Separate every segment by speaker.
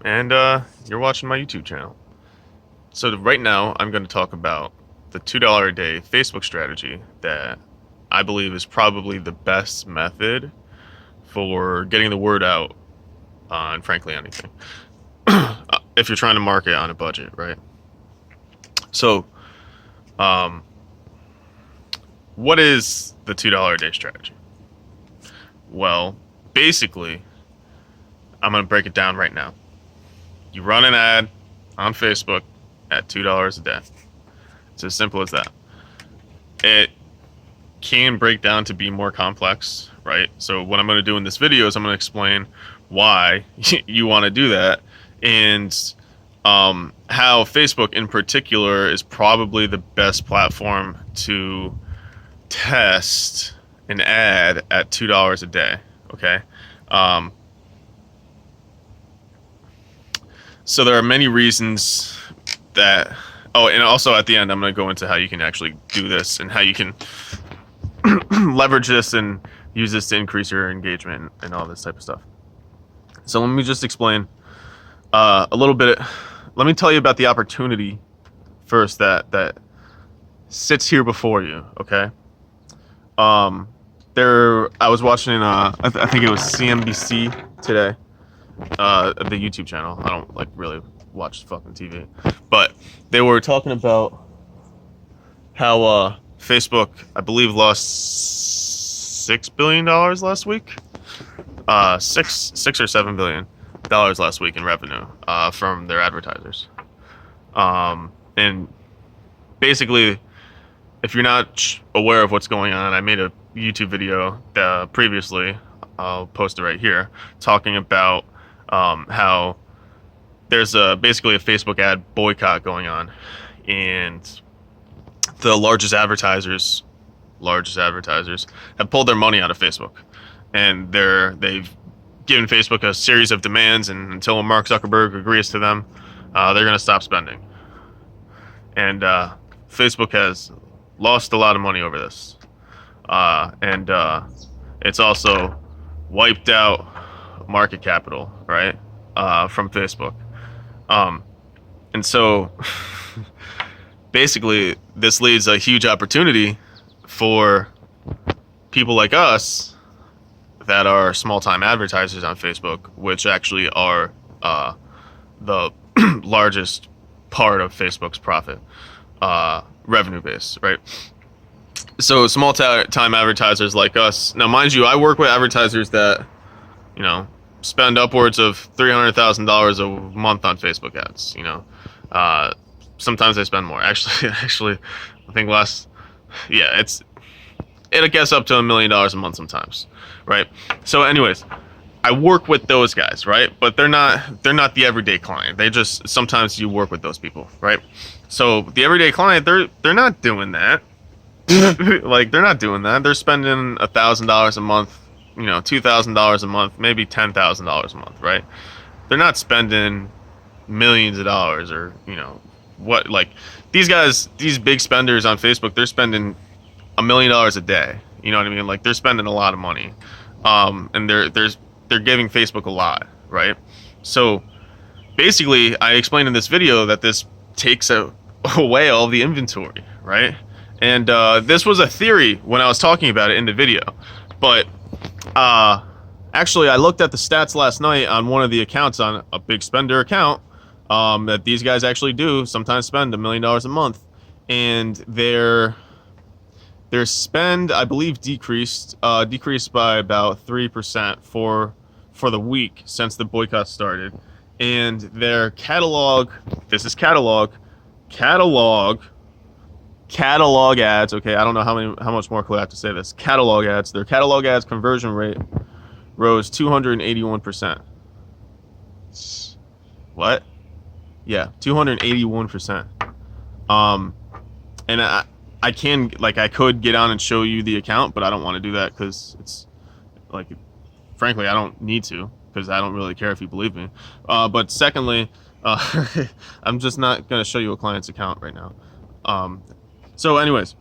Speaker 1: and you're watching my YouTube channel. So right now, I'm going to talk about the $2 a day Facebook strategy that I believe is probably the best method for getting the word out on, frankly, anything. If you're trying to market on a budget, right? So, um, what is the $2 a day strategy? Well, basically, I'm going to break it down right now. You run an ad on Facebook at $2 a day. It's as simple as that. It can break down to be more complex, right? So what I'm going to do in this video is I'm going to explain why you want to do that, and how Facebook in particular is probably the best platform to test an ad at $2 a day. Okay. So there are many reasons that. Oh, and also at the end, I'm going to go into how you can actually do this and how you can leverage this and use this to increase your engagement and all this type of stuff. So let me just explain a little bit. Let me tell you about the opportunity first that sits here before you. Okay. I was watching I think it was CNBC today, the YouTube channel. I don't really watch fucking TV, but they were talking about how Facebook, I believe, lost $6 billion last week. Six or $7 billion last week in revenue from their advertisers. And basically, if you're not aware of what's going on, I made a YouTube video previously. I'll post it right here, talking about how there's basically a Facebook ad boycott going on, and the largest advertisers have pulled their money out of Facebook, and they've given Facebook a series of demands, and until Mark Zuckerberg agrees to them, they're going to stop spending. And Facebook has lost a lot of money over this, and it's also wiped out market capital, right, from Facebook. And so basically this leaves a huge opportunity for people like us that are small-time advertisers on Facebook, which actually are the largest part of Facebook's profit revenue base, right? So small-time advertisers like us. Now, mind you, I work with advertisers that, spend upwards of $300,000 a month on Facebook ads. Sometimes they spend more. Actually, I think it gets up to $1 million a month sometimes, right? So, anyways, I work with those guys, right? But they're not the everyday client. Sometimes you work with those people, right? So the everyday client, they're not doing that. They're not doing that. They're spending $1,000 a month, $2,000 a month, maybe $10,000 a month, right? They're not spending millions of dollars, or these guys, these big spenders on Facebook, they're spending $1 million a day. You know what I mean? They're spending a lot of money, and they're giving Facebook a lot, right? So basically, I explained in this video that this takes away all the inventory, right? And this was a theory when I was talking about it in the video, but actually, I looked at the stats last night on one of the accounts, on a big spender account, that these guys actually do sometimes spend $1 million a month, and their spend, I believe, decreased by about 3% for the week since the boycott started, and their catalog ads. Okay, I don't know how much more clear I have to say this. Catalog ads. Their catalog ads conversion rate rose 281%. What? Yeah, 281%. And I could get on and show you the account, but I don't want to do that because it's frankly, I don't need to, because I don't really care if you believe me. But secondly, I'm just not going to show you a client's account right now. So anyways,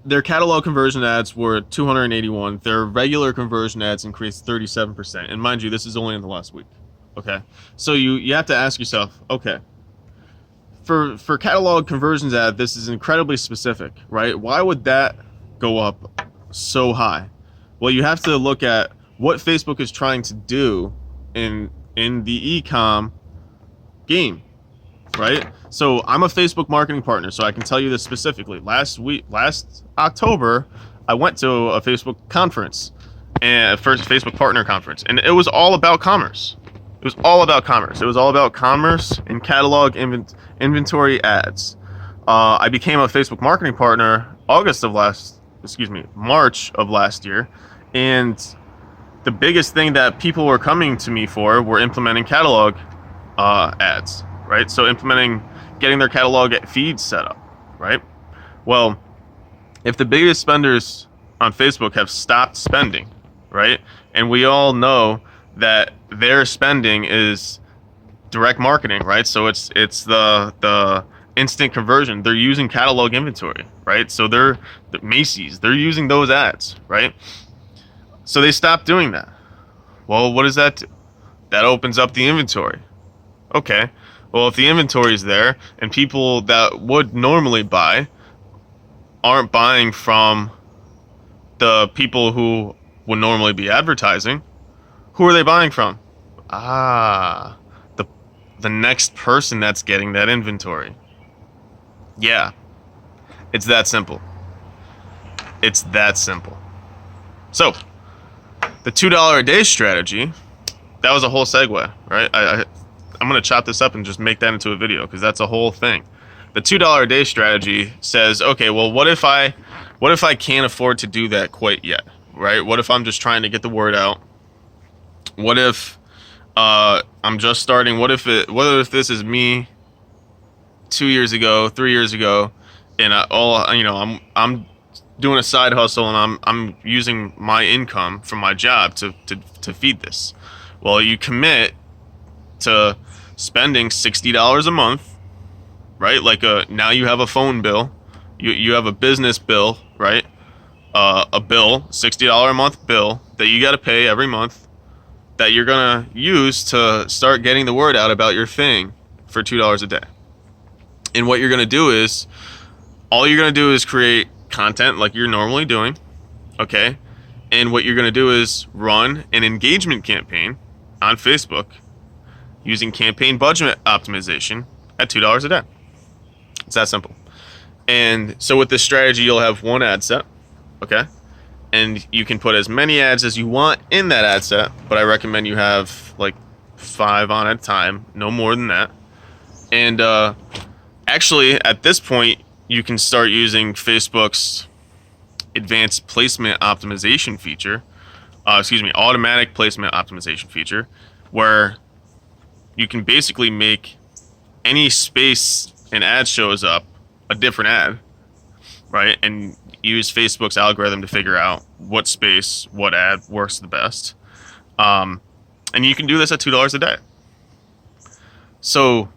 Speaker 1: their catalog conversion ads were 281. Their regular conversion ads increased 37%. And mind you, this is only in the last week. Okay, so you have to ask yourself, okay, for catalog conversions ad, this is incredibly specific, right? Why would that go up so high? Well, you have to look at what Facebook is trying to do in the e-com game, right? So I'm a Facebook marketing partner, so I can tell you this specifically. Last October, I went to a Facebook conference, and first Facebook partner conference, and it was all about commerce. It was all about commerce. It was all about commerce and catalog inventory ads. I became a Facebook marketing partner March of last year, and the biggest thing that people were coming to me for were implementing catalog ads, right? So getting their catalog feeds set up, right? Well, if the biggest spenders on Facebook have stopped spending, right? And we all know that their spending is direct marketing, right? So it's the instant conversion. They're using catalog inventory, right? So the Macy's, they're using those ads, right? So they stopped doing that. Well, what does that do? That opens up the inventory. Okay. Well, if the inventory is there and people that would normally buy aren't buying from the people who would normally be advertising, who are they buying from? The next person that's getting that inventory. Yeah, it's that simple. It's that simple. So, the $2 a day strategy, that was a whole segue, right? I'm going to chop this up and just make that into a video because that's a whole thing. The $2 a day strategy says, okay, well, what if I can't afford to do that quite yet, right? What if I'm just trying to get the word out? What if I'm just starting? What if this is me 2 years ago, 3 years ago, and I'm doing a side hustle and I'm using my income from my job to feed this. Well, you commit to spending $60 a month, right? Like now you have a phone bill, you have a business bill, right? A bill, $60 a month bill that you got to pay every month, that you're gonna use to start getting the word out about your thing for $2 a day. And what you're gonna do is, all you're gonna do is create content like you're normally doing, okay? And what you're gonna do is run an engagement campaign on Facebook using campaign budget optimization at $2 a day. It's that simple. And so with this strategy, you'll have one ad set, okay? And you can put as many ads as you want in that ad set, but I recommend you have like 5 on at a time, no more than that. And actually, at this point, you can start using Facebook's advanced placement optimization feature, automatic placement optimization feature, where you can basically make any space an ad shows up a different ad, right? And use Facebook's algorithm to figure out what space, what ad works the best. And you can do this at $2 a day. So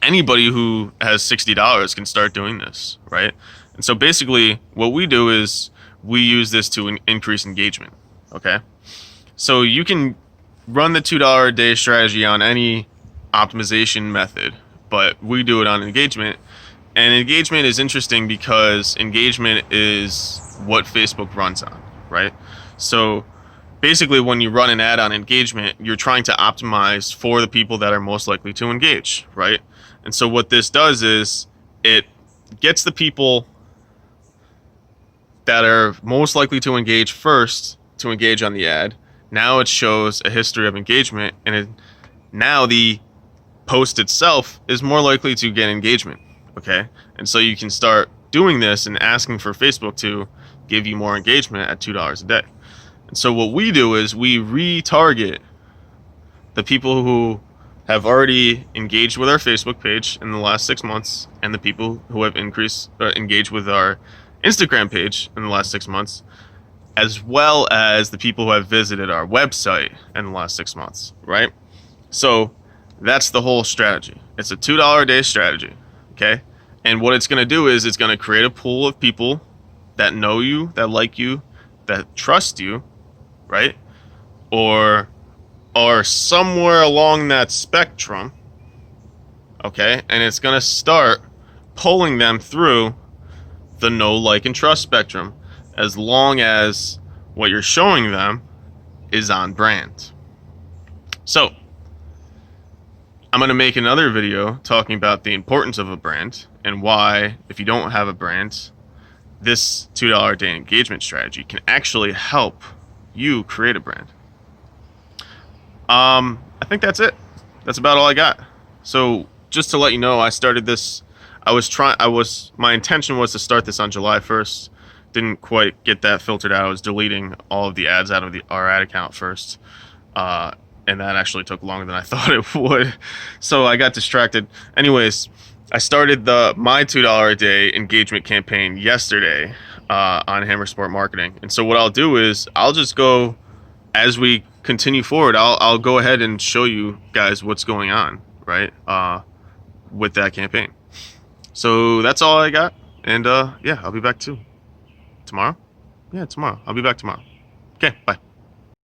Speaker 1: anybody who has $60 can start doing this, right? And so basically what we do is we use this to increase engagement, okay? So you can run the $2 a day strategy on any optimization method, but we do it on engagement. And engagement is interesting because engagement is what Facebook runs on, right? So basically when you run an ad on engagement, you're trying to optimize for the people that are most likely to engage, right? And so what this does is it gets the people that are most likely to engage first to engage on the ad. Now it shows a history of engagement, and now the post itself is more likely to get engagement. Okay, and so you can start doing this and asking for Facebook to give you more engagement at $2 a day. And so what we do is we retarget the people who have already engaged with our Facebook page in the last 6 months, and the people who have engaged with our Instagram page in the last 6 months, as well as the people who have visited our website in the last 6 months, right? So that's the whole strategy. It's a $2 a day strategy. Okay, and what it's going to do is it's going to create a pool of people that know you, that like you, that trust you, right? Or or somewhere along that spectrum, okay? And it's going to start pulling them through the know, like, and trust spectrum, as long as what you're showing them is on brand. So I'm going to make another video talking about the importance of a brand and why, if you don't have a brand, this $2 a day engagement strategy can actually help you create a brand. I think that's it. That's about all I got. So just to let you know, I started this. My intention was to start this on July 1st. Didn't quite get that filtered out. I was deleting all of the ads out of our ad account first. And that actually took longer than I thought it would. So I got distracted. Anyways, I started my $2 a day engagement campaign yesterday on Hammer Sport Marketing. And so what I'll do is I'll just go, as we continue forward, I'll go ahead and show you guys what's going on, right, with that campaign. So that's all I got. And yeah, I'll be back too. Tomorrow? Yeah, tomorrow. I'll be back tomorrow. Okay, bye.